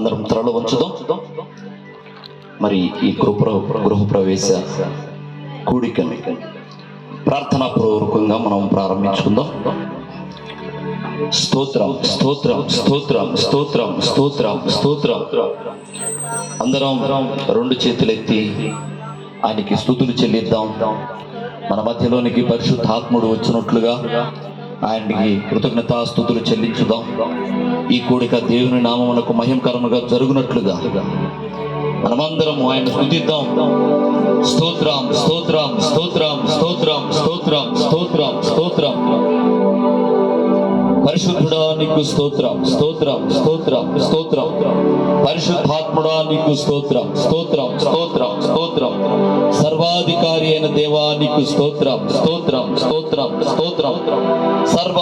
అందరం త్వరలో ఉంచుదాం. మరి ఈ గృహప్రవేశ కూడికని ప్రార్థనాపూర్వకంగా మనం ప్రారంభించుకుందాం. స్తోత్రం స్తోత్రం స్తోత్రం స్తోత్రం స్తోత్రం స్తోత్రం. అందరం రెండు చేతులెత్తి ఆయనకి స్తుతులు చెల్లిద్దాం. మన మధ్యలోనికి పరిశుద్ధాత్ముడు వచ్చినట్లుగా ఆయనకి కృతజ్ఞతాస్తుతులు చెల్లించుదాం. ఈ కూడిక దేవుని నామమునకు మహిమకరముగా జరుగునట్లుగా మనమందరం ఆయన స్తుతిద్దాం. స్తోత్రం స్తోత్రం స్తోత్రం స్తోత్రం స్తోత్రం స్తోత్రం స్తోత్రం. పరిశుద్ధుడా నీకు స్తోత్రం స్తోత్రం స్తోత్రం స్తోత్రం. పరిశుద్ధాత్ముడా నీకు స్తోత్రం స్తోత్రం స్తోత్రం స్తోత్రం. సర్వాధికారి అయిన దేవా నీకు స్తోత్రం స్తోత్రం స్తోత్రం స్తోత్రం. సర్వ